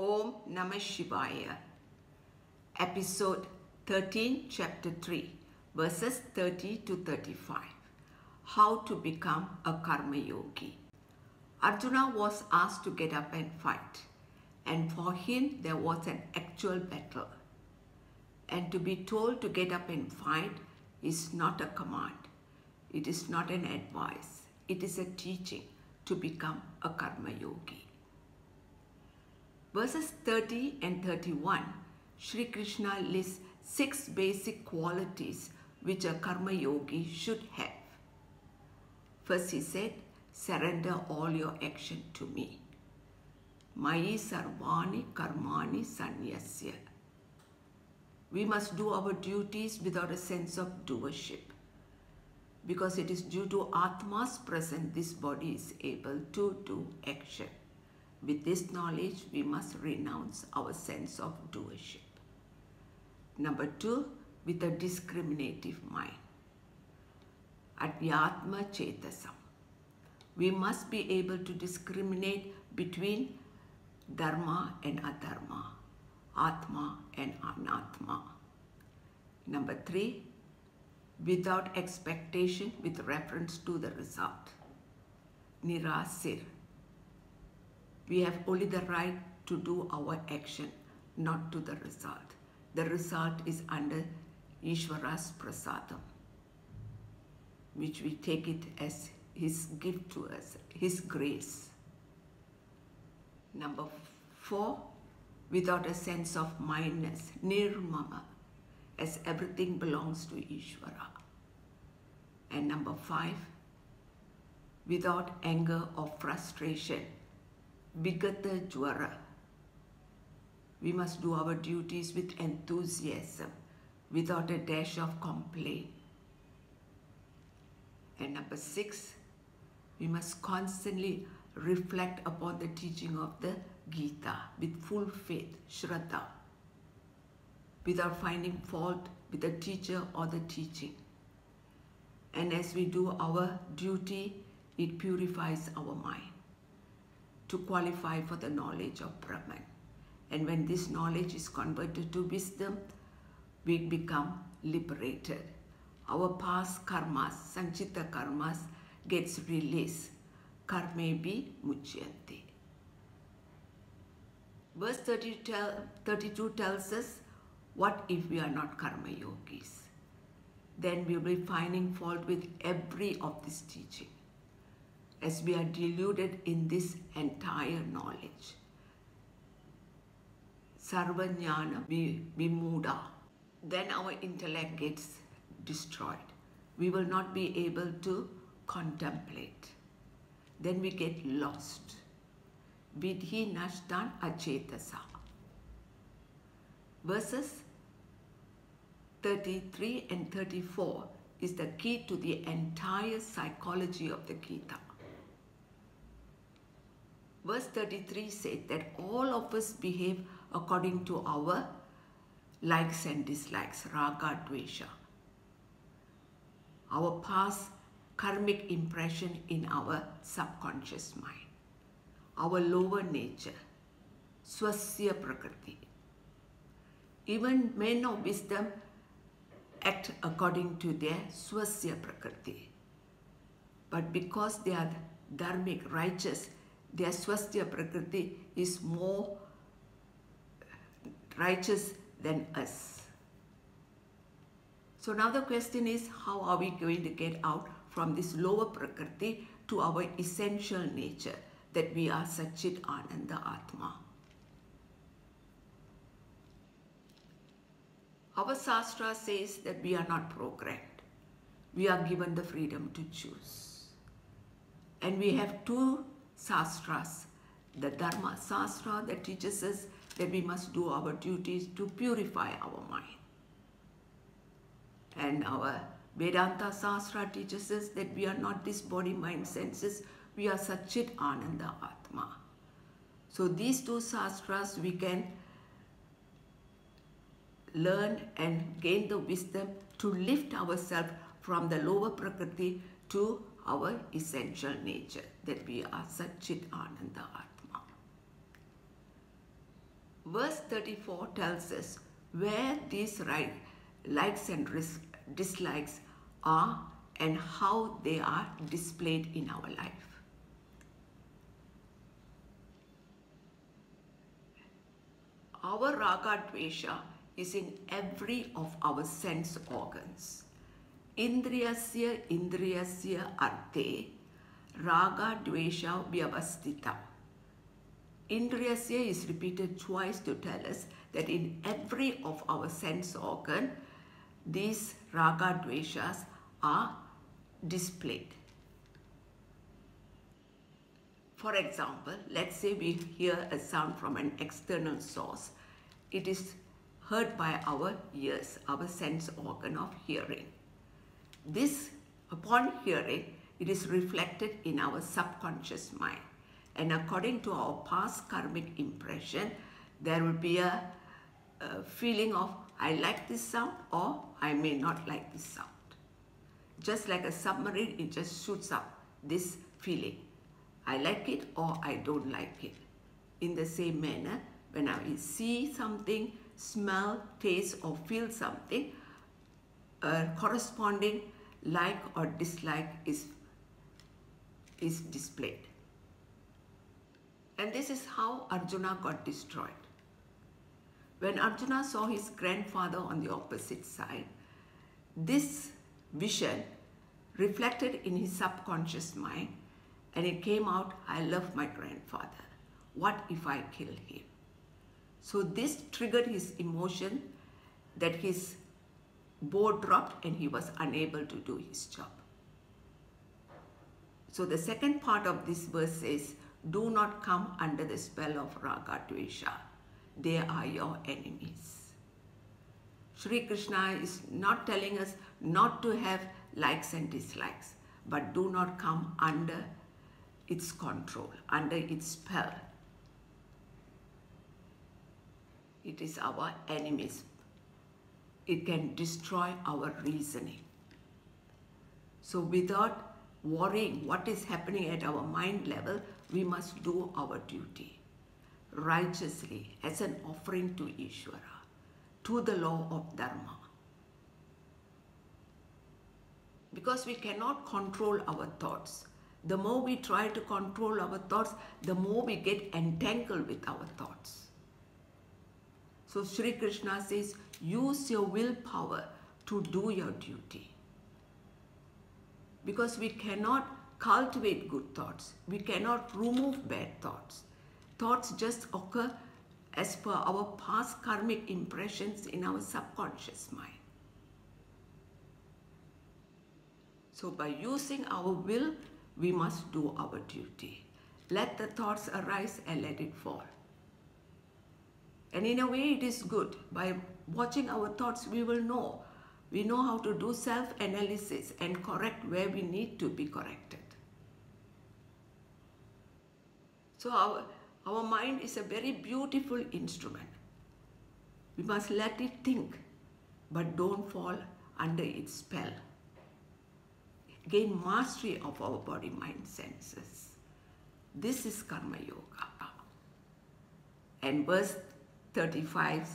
Om Namah Shivaya. Episode 13, Chapter 3, verses 30 to 35. How to become a Karma Yogi. Arjuna was asked to get up and fight, and for him there was an actual battle. And to be told to get up and fight is not a command. It is not an advice. It is a teaching to become a Karma Yogi. Verses 30 and 31, Sri Krishna lists 6 basic qualities which a Karma Yogi should have. First he said, surrender all your action to me. Mayi sarvani karmani sanyasya. We must do our duties without a sense of doership. Because it is due to Atma's presence this body is able to do action. With this knowledge, we must renounce our sense of doership. Number 2, with a discriminative mind. Adhyatma chetasam. We must be able to discriminate between dharma and adharma, atma and anatma. Number 3, without expectation with reference to the result. Nirasir. We have only the right to do our action, not to the result. The result is under Ishvara's prasadam, which we take it as his gift to us, his grace. Number 4, without a sense of mindness, nirmama, as everything belongs to Ishvara. And number 5, without anger or frustration, Vigata Jwara. We must do our duties with enthusiasm, without a dash of complaint. And number 6, we must constantly reflect upon the teaching of the Gita with full faith, Shraddha, without finding fault with the teacher or the teaching. And as we do our duty, it purifies our mind to qualify for the knowledge of Brahman. And when this knowledge is converted to wisdom, we become liberated. Our past karmas, sanchita karmas, gets released. Karmebi muchyante. Verse 32 tells us, what if we are not Karma Yogis? Then we will be finding fault with every of this teaching, as we are deluded in this entire knowledge. Sarvajnana vimuda. Then our intellect gets destroyed. We will not be able to contemplate. Then we get lost. Vidhi nashtan achetasa. Verses 33 and 34 is the key to the entire psychology of the Gita. Verse 33 said that all of us behave according to our likes and dislikes, raga, dvesha. Our past karmic impression in our subconscious mind. Our lower nature, swasya prakriti. Even men of wisdom act according to their swasya prakriti. But because they are dharmic, righteous, their swasya prakriti is more righteous than us. So now the question is, how are we going to get out from this lower prakriti to our essential nature, that we are Satchit Ananda Atma? Our Shastra says that we are not programmed. We are given the freedom to choose. And we have 2 Shastras, the Dharma Shastra that teaches us that we must do our duties to purify our mind. And our Vedanta Shastra teaches us that we are not this body, mind, senses, we are Satchit Ananda Atma. So these 2 Shastras we can learn and gain the wisdom to lift ourselves from the lower prakriti to our essential nature, that we are Satchit Ananda Atma. Verse 34 tells us where these likes and dislikes are and how they are displayed in our life. Our raga dvesha is in every of our sense organs. Indriyasya arte raga dvesha vyavastita. Indriyasya is repeated twice to tell us that in every of our sense organ, these raga dveshas are displayed. For example, let's say we hear a sound from an external source. It is heard by our ears, our sense organ of hearing. This, upon hearing, it is reflected in our subconscious mind. And according to our past karmic impression, there will be a feeling of, I like this sound or I may not like this sound. Just like a submarine, it just shoots up this feeling. I like it or I don't like it. In the same manner, when I see something, smell, taste or feel something, a corresponding like or dislike is displayed. And this is how Arjuna got destroyed. When Arjuna saw his grandfather on the opposite side, this vision reflected in his subconscious mind, and it came out, I love my grandfather. What if I kill him? So this triggered his emotion that his bow dropped and he was unable to do his job. So the second part of this verse says, do not come under the spell of raga dvesha. They are your enemies. Shri Krishna is not telling us not to have likes and dislikes, but do not come under its control, under its spell. It is our enemies. It can destroy our reasoning. So without worrying what is happening at our mind level, we must do our duty righteously as an offering to Ishvara, to the law of Dharma. Because we cannot control our thoughts. The more we try to control our thoughts, the more we get entangled with our thoughts. So Shri Krishna says, use your willpower to do your duty. Because we cannot cultivate good thoughts. We cannot remove bad thoughts. Thoughts just occur as per our past karmic impressions in our subconscious mind. So by using our will, we must do our duty. Let the thoughts arise and let it fall. And in a way it is good. By watching our thoughts, we will know. We know how to do self-analysis and correct where we need to be corrected. So our mind is a very beautiful instrument. We must let it think, but don't fall under its spell. Gain mastery of our body, mind, senses. This is Karma Yoga. And verse 35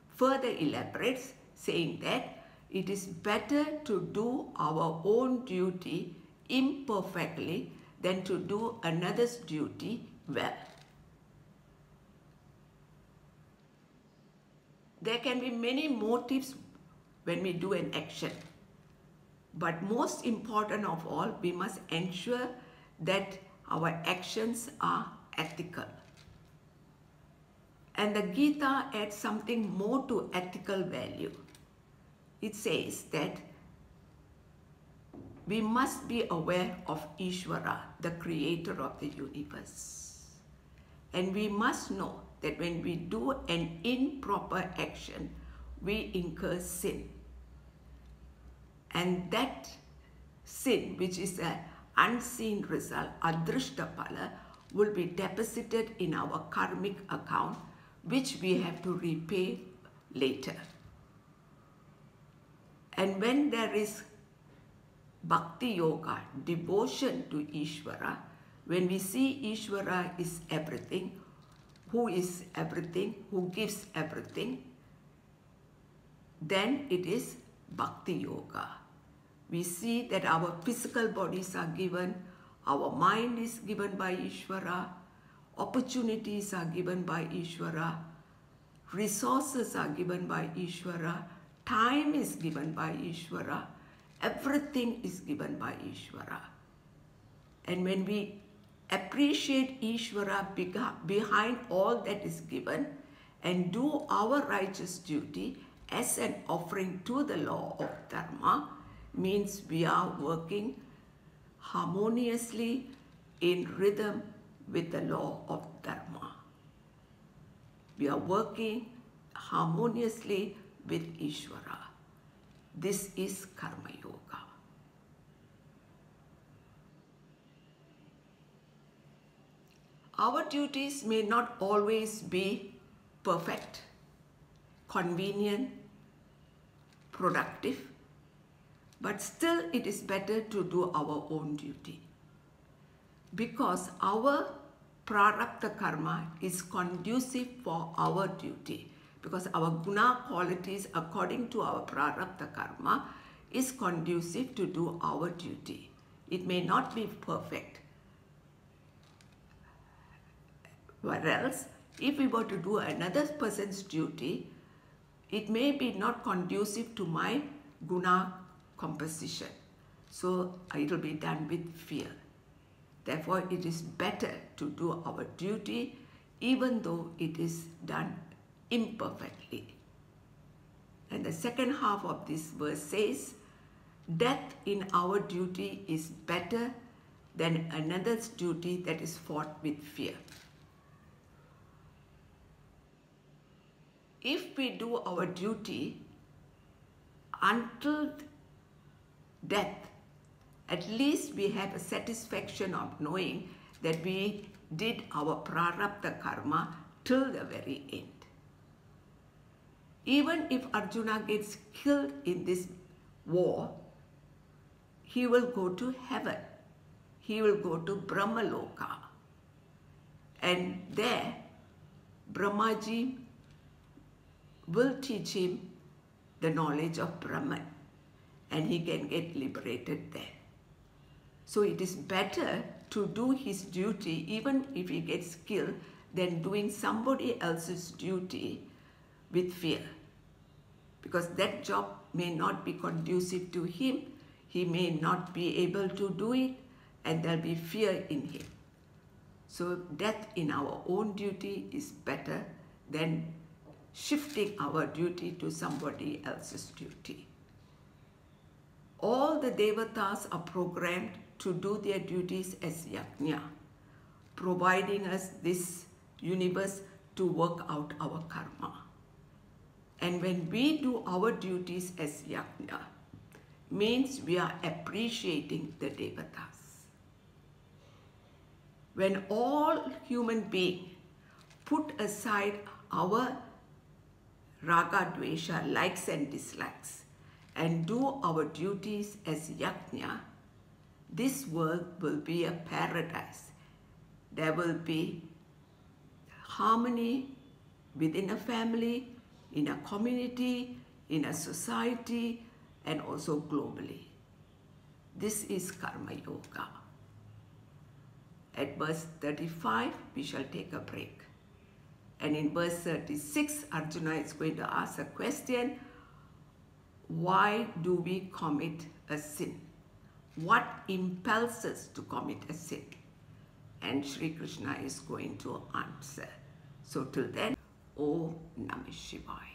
further elaborates, saying that it is better to do our own duty imperfectly than to do another's duty well. There can be many motives when we do an action. But most important of all, we must ensure that our actions are ethical. And the Gita adds something more to ethical value. It says that we must be aware of Ishvara, the creator of the universe. And we must know that when we do an improper action, we incur sin. And that sin, which is an unseen result, adrishtapala, will be deposited in our karmic account, which we have to repay later. And when there is bhakti yoga, devotion to Ishvara, when we see Ishvara is everything, who is everything, who gives everything, then it is Bhakti Yoga. We see that our physical bodies are given, our mind is given by Ishvara, opportunities are given by Ishvara, resources are given by Ishvara, time is given by Ishvara, everything is given by Ishvara. And when we appreciate Ishvara behind all that is given and do our righteous duty as an offering to the law of Dharma, means we are working harmoniously in rhythm with the law of Dharma. We are working harmoniously with Ishvara. This is Karma Yoga. Our duties may not always be perfect, convenient, productive, but still it is better to do our own duty, because our prarabdha karma is conducive for our duty, because our guna qualities according to our prarabdha karma is conducive to do our duty. It may not be perfect. Whereas if we were to do another person's duty, it may be not conducive to my guna composition. So it will be done with fear. Therefore, it is better to do our duty even though it is done imperfectly. And the second half of this verse says, death in our duty is better than another's duty that is fought with fear. If we do our duty until death, at least we have a satisfaction of knowing that we did our prarabdha karma till the very end. Even if Arjuna gets killed in this war, he will go to heaven. He will go to Brahmaloka. And there, Brahmaji will teach him the knowledge of Brahman, and he can get liberated there. So it is better to do his duty even if he gets killed than doing somebody else's duty with fear, because that job may not be conducive to him. He may not be able to do it, and there will be fear in him. So death in our own duty is better than shifting our duty to somebody else's duty. All the devatas are programmed to do their duties as yajna, providing us this universe to work out our karma. And when we do our duties as yajna, means we are appreciating the devatas. When all human beings put aside our raga, dvesha, likes and dislikes, and do our duties as yajna, this world will be a paradise. There will be harmony within a family, in a community, in a society, and also globally. This is Karma Yoga. At verse 35, we shall take a break. And in verse 36, Arjuna is going to ask a question: why do we commit a sin? What impels us to commit a sin? And Sri Krishna is going to answer. So till then, Om Namah Shivaya.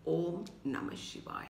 Om Namah Shivaya.